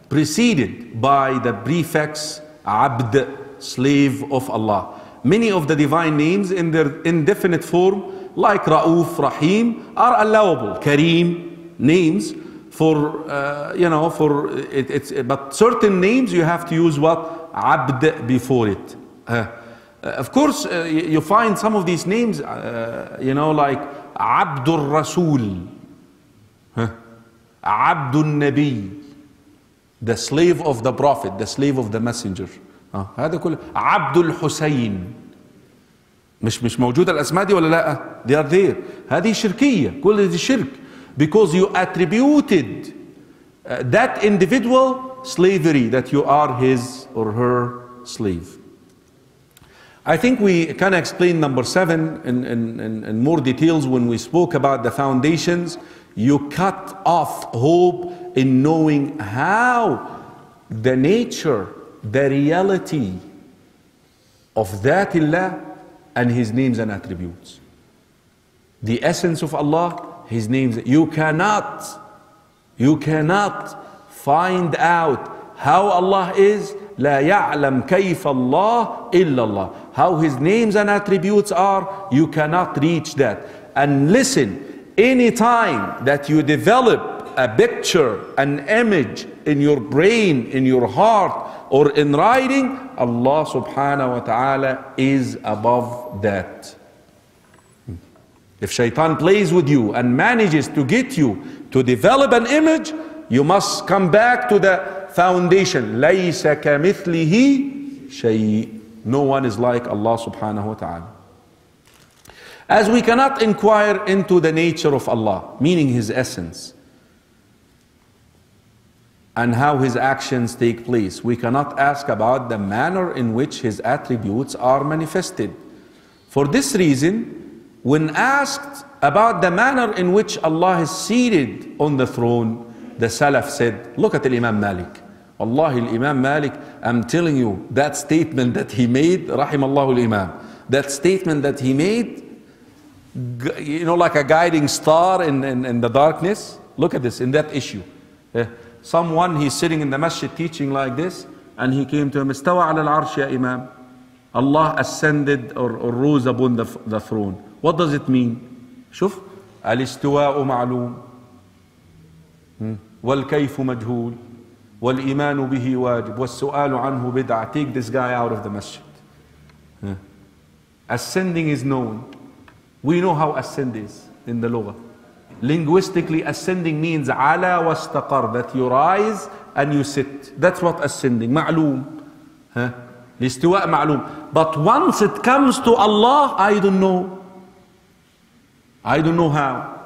preceded by the prefix Abd, slave of Allah. Many of the divine names in their indefinite form, like Ra'uf, Rahim, are allowable. Karim, names for, you know, for but certain names you have to use what? Abd before it. Of course, you find some of these names, you know, like Abdul Rasul, Abdul Nabi, the slave of the Prophet, the slave of the Messenger. هذا كله عبد الحسين. مش موجودة الأسماء دي ولا لا؟ They are there. هذه شركية. كل دي شرك. Because you attributed that individual slavery, that you are his or her slave. I think we can explain number 7 in more details when we spoke about the foundations. You cut off hope in knowing how the nature, the reality of Dhatillah and his names and attributes. The essence of Allah, his names. You cannot find out how Allah is. لا يعلم كيف الله إلا الله. How his names and attributes are, you cannot reach that. And listen, any time that you develop a picture, an image in your brain, in your heart, or in writing, Allah subhanahu wa ta'ala is above that. If shaitan plays with you and manages to get you to develop an image, you must come back to the foundation. لَيْسَ كَمِثْلِهِ شَيْءٍ. No one is like Allah subhanahu wa ta'ala. As we cannot inquire into the nature of Allah, meaning his essence, and how his actions take place, we cannot ask about the manner in which his attributes are manifested. For this reason, when asked about the manner in which Allah is seated on the throne, the Salaf said, look at Imam Malik. Wallahi, Imam Malik, I'm telling you, that statement that he made, rahimallahu al-Imam, that statement that he made, you know, like a guiding star in the darkness. Look at this, in that issue. Someone, he's sitting in the masjid teaching like this, and he came to him, Istawa ala al-arsh ya imam. Allah ascended or rose upon the throne. What does it mean? شوف, الاستواء معلوم والكيف مجهول والإيمان به واجب والسؤال عنه بدعة. Take this guy out of the masjid. Ascending is known. We know how ascend is in the lugha. Linguistically, ascending means ala wastaqar, that you rise and you sit. That's what ascending. معلوم. الاستواء معلوم. But once it comes to Allah, I don't know. I don't know how.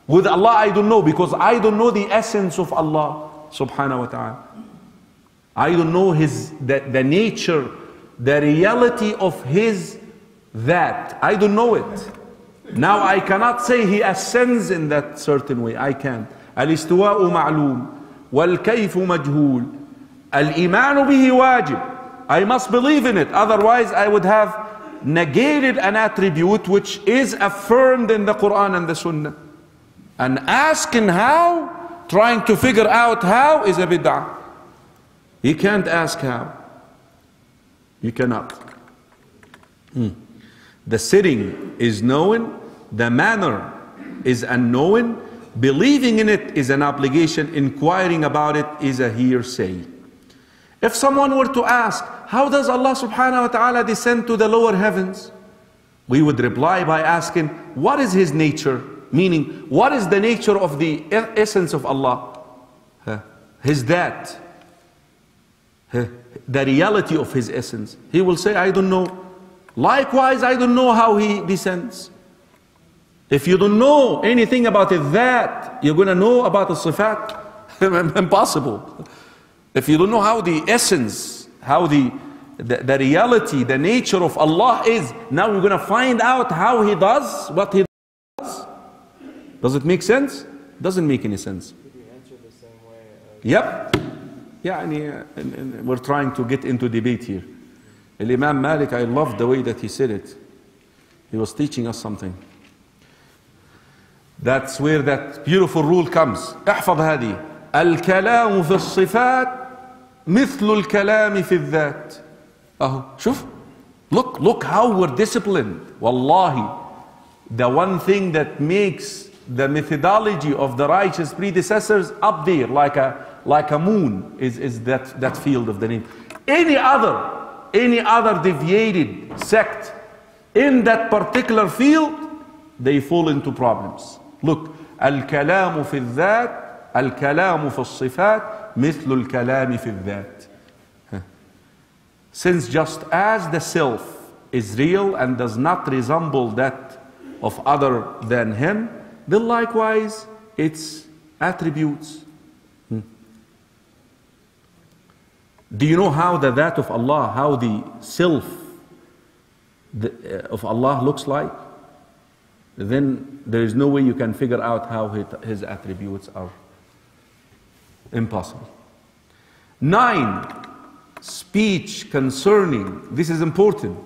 With Allah, I don't know, because I don't know the essence of Allah subhanahu wa ta'ala. I don't know the nature, the reality of His that. I don't know it. Now I cannot say He ascends in that certain way. I can't. الاستواء معلوم والكيف مجهول الإيمان به واجب. I must believe in it. Otherwise I would have negated an attribute which is affirmed in the Quran and the Sunnah. And asking how, trying to figure out how, is a bid'ah. You can't ask how. You cannot. The sitting is known, the manner is unknown, believing in it is an obligation, inquiring about it is a hearsay. If someone were to ask, how does Allah subhanahu wa ta'ala descend to the lower heavens? We would reply by asking, what is His nature? Meaning, what is the nature of the essence of Allah? His that. The reality of His essence. He will say, I don't know. Likewise, I don't know how He descends. If you don't know anything about it, that, you're going to know about the sifat? Impossible. If you don't know how the essence, how the reality, the nature of Allah is, now you're going to find out how He does what He does. Does it make sense? Doesn't make any sense. Could you answer the same way? Yep. Yeah, and we're trying to get into debate here. Imam Malik, I love the way that he said it. He was teaching us something. That's where that beautiful rule comes. احفظ هذه. الكلام في الصفات مثل الكلام في الذات. شوف. Look how we're disciplined. Wallahi. The one thing that makes the methodology of the righteous predecessors up there, like a moon, is that field of the name. Any other deviated sect in that particular field, they fall into problems. Look, الكلام في الذات الكلام في الصفات مثل الكلام في الذات. Since just as the self is real and does not resemble that of other than Him, then likewise its attributes. Do you know how the that of Allah, how the self of Allah looks like? Then there is no way you can figure out how His attributes are. Impossible. 9, speech concerning, this is important.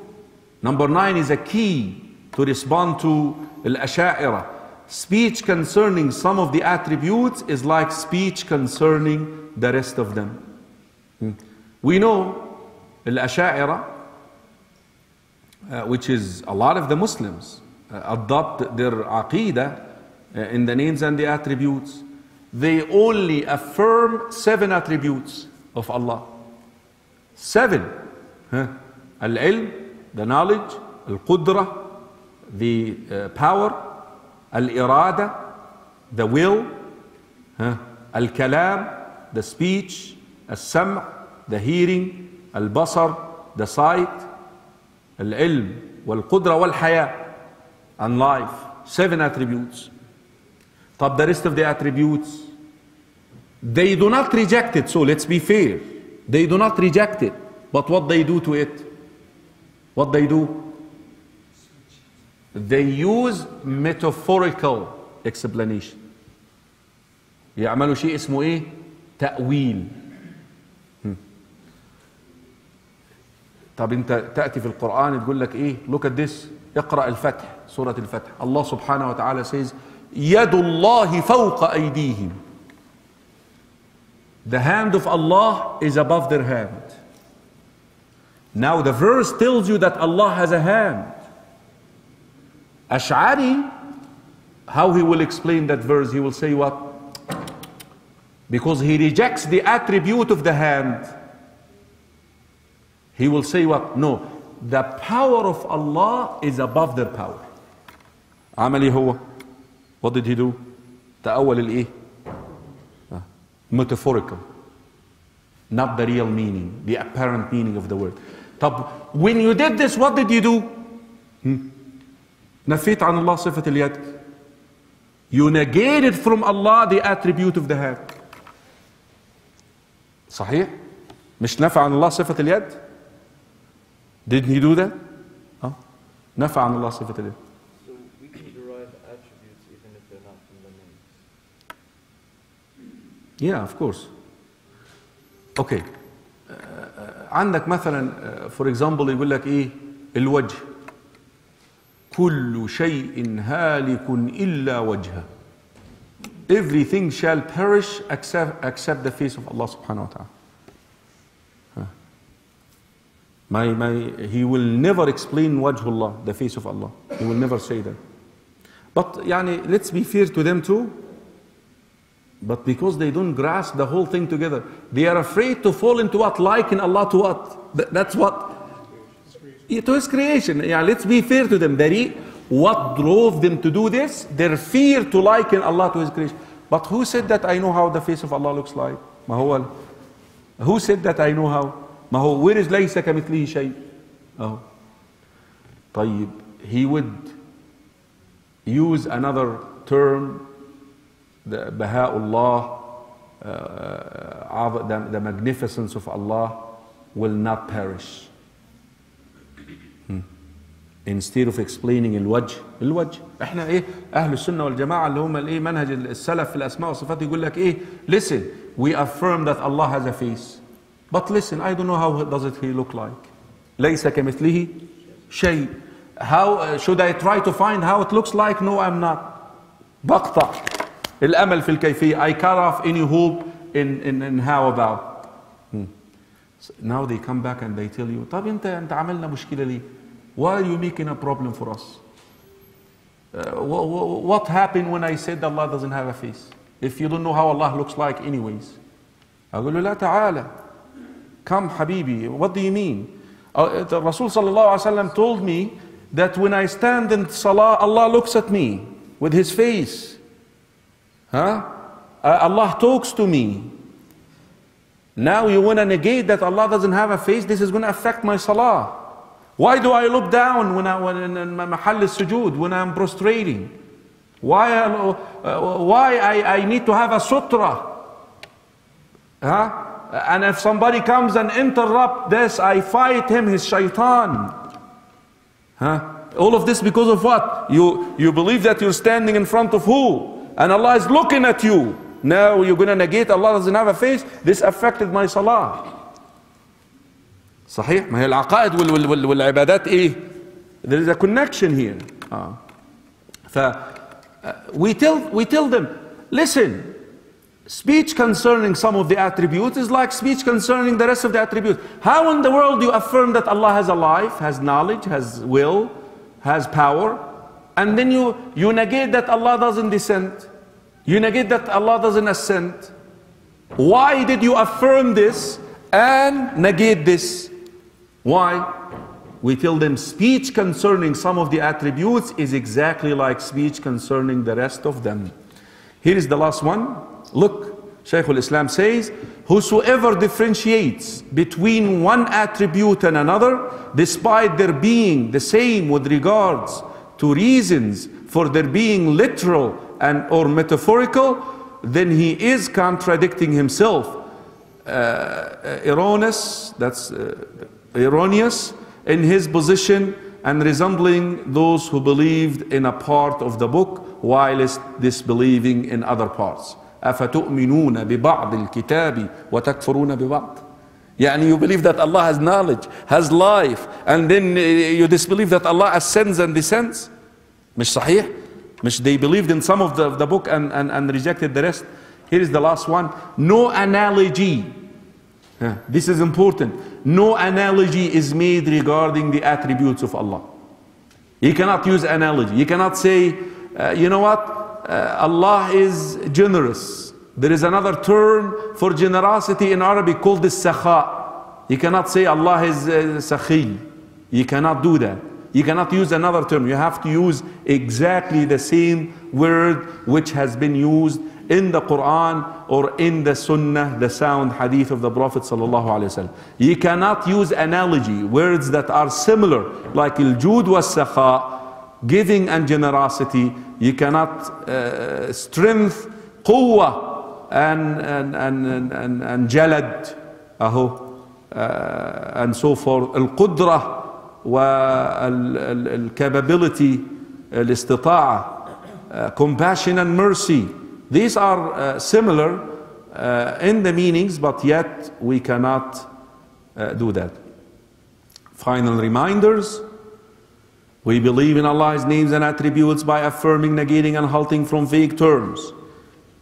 Number 9 is a key to respond to al-asha'ira. Speech concerning some of the attributes is like speech concerning the rest of them. We know al-asha'ira, which is a lot of the Muslims adopt their aqidah in the names and the attributes. They only affirm 7 attributes of Allah. 7. Al-ilm, the knowledge, al-qudra, the power, al-irada, the will, al-kalam, the speech, al-sam', the hearing, al-basar, the sight, al-ilm, wal-qudra, wal-haya, and life. 7 attributes. But the rest of the attributes, they do not reject it. So let's be fair. They do not reject it. But what they do to it? What they do? They use metaphorical explanation. يعملوا شيء اسمه ايه؟ تأويل. طب انت تأتي في القرآن تقول لك ايه؟ Look at this. اقرأ الفتح, Surah Al-Fatih. Allah subhanahu wa ta'ala says, يَدُ اللَّهِ فَوْقَ أَيْدِيهِمْ. The hand of Allah is above their hand. Now the verse tells you that Allah has a hand. Ash'ari, how he will explain that verse? He will say what? Because he rejects the attribute of the hand. He will say what? No, the power of Allah is above their power. عملي هو. What did he do? تأول الإيه? Metaphorical. Not the real meaning, the apparent meaning of the word. طب when you did this, what did you do? نفيت عن الله صفة اليد. You negated from Allah the attribute of the hand. صحيح؟ مش نفى عن الله صفة اليد؟ Didn't he do that? نفى عن الله صفة اليد. So we can derive attributes even if they're not from the names. Yeah, of course. Okay. عندك مثلا for example يقول لك ايه الوجه كل شيء هالك إلا وجهه. Everything shall perish except the face of Allah subhanahu wa ta'ala. He will never explain wajhullah, the face of Allah. He will never say that. But يعني, let's be fair to them too. But because they don't grasp the whole thing together, they are afraid to fall into what? Liken Allah to what? That's what? To His creation. Yeah, let's be fair to them. What drove them to do this? Their fear to liken Allah to His creation. But who said that I know how the face of Allah looks like? Who said that I know how? Where is ليس كمثله شيء? طيب, he would use another term, the Baha'ullah, the magnificence of Allah will not perish. Instead of explaining الوجه احنا ايه اهل السنة والجماعة اللي هم الايه منهج السلف في الاسماء والصفات يقول لك ايه listen, we affirm that Allah has a face, but listen, I don't know how does it he look like. ليس كمثله شيء. How should I try to find how it looks like? No, I'm not. بقطع الامل في الكيفية. I cut off any hope in how about. So now they come back and they tell you طب انت عملنا مشكلة ليه? Why are you making a problem for us? What happened when I said Allah doesn't have a face? If you don't know how Allah looks like anyways. أقول له لا تعالى. Come حبيبي, what do you mean? The Rasul sallallahu alaihi wasallam told me that when I stand in salah, Allah looks at me with His face. Allah talks to me. Now you want to negate that Allah doesn't have a face? This is going to affect my salah. Why do I look down when in mahal al-sujud, when I'm prostrating? Why I need to have a sutra? And if somebody comes and interrupt this, I fight him, his shaitan. All of this because of what? You believe that you're standing in front of who? And Allah is looking at you. Now you're going to negate Allah doesn't have a face? This affected my salah. صحيح؟ ما هي العقائد والعبادات ايه؟ There is a connection here. We tell them, listen, speech concerning some of the attributes is like speech concerning the rest of the attributes. How in the world do you affirm that Allah has a life, has knowledge, has will, has power, and then you negate that Allah doesn't descend? You negate that Allah doesn't ascend. Why did you affirm this and negate this? Why? We tell them speech concerning some of the attributes is exactly like speech concerning the rest of them. Here is the last one. Look, Shaykh al-Islam says, whosoever differentiates between one attribute and another, despite their being the same with regards to reasons for their being literal and or metaphorical, then he is contradicting himself. Erroneous in his position and resembling those who believed in a part of the book whilst disbelieving in other parts. أَفَتُؤْمِنُونَ بِبَعْضِ الْكِتَابِ وَتَكْفُرُونَ بِبَعْضِ. يعني you believe that Allah has knowledge, has life, and then you disbelieve that Allah ascends and descends. مش صحيح؟ مش they believed in some of the book and rejected the rest. Here is the last one. No analogy. This is important. No analogy is made regarding the attributes of Allah. You cannot use analogy. You cannot say, you know what? Allah is generous. There is another term for generosity in Arabic called the sakha. You cannot say Allah is sakhi. You cannot do that. You cannot use another term. You have to use exactly the same word which has been used in the Quran or in the Sunnah, the sound hadith of the Prophet sallallahu alaihi wasallam. You cannot use analogy, words that are similar, like al-jud was sakha, giving and generosity. You cannot strength, quwwah, and jalad, and so forth. Al-qudrah wa al-capability, al-istita'a, compassion and mercy. These are similar in the meanings, but yet we cannot do that. Final reminders. We believe in Allah's names and attributes by affirming, negating and halting from vague terms.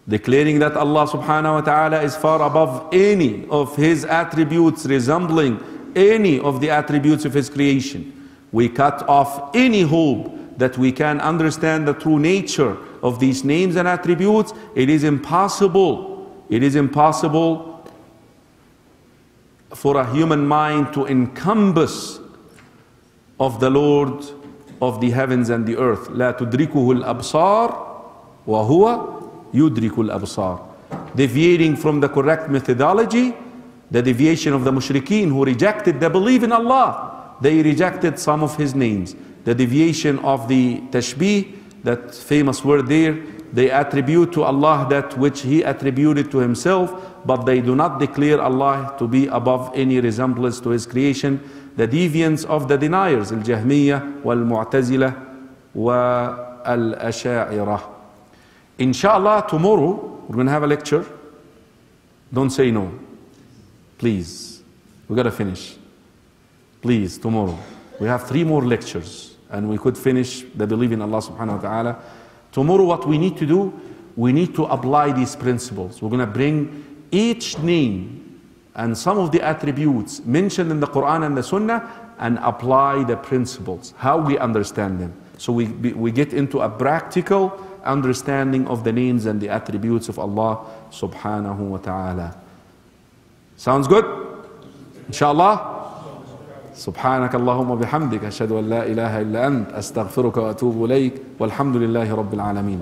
Declaring that Allah subhanahu wa ta'ala is far above any of His attributes resembling any of the attributes of His creation. We cut off any hope that we can understand the true nature of these names and attributes. It is impossible. It is impossible for a human mind to encompass of the Lord of the heavens and the earth. لا تدركه الأبصار وهو يدرك الأبصار. Deviating from the correct methodology, the deviation of the mushrikeen who rejected the belief in Allah. They rejected some of His names. The deviation of the tashbih, that famous word there, they attribute to Allah that which He attributed to Himself, but they do not declare Allah to be above any resemblance to His creation. The deviance of the deniers, al-Jahmiyyah, wal-Mu'tazilah, wal-Asha'irah. Inshallah, tomorrow we're going to have a lecture. Don't say no. Please. We got to finish. Please, tomorrow. We have 3 more lectures and we could finish the belief in Allah subhanahu wa ta'ala. Tomorrow what we need to do, we need to apply these principles. We're going to bring each name and some of the attributes mentioned in the Quran and the Sunnah and apply the principles, how we understand them. So we get into a practical understanding of the names and the attributes of Allah subhanahu wa ta'ala. Sounds good? Inshallah? سبحانك اللهم وبحمدك أشهد أن لا إله إلا أنت أستغفرك وأتوب إليك والحمد لله رب العالمين.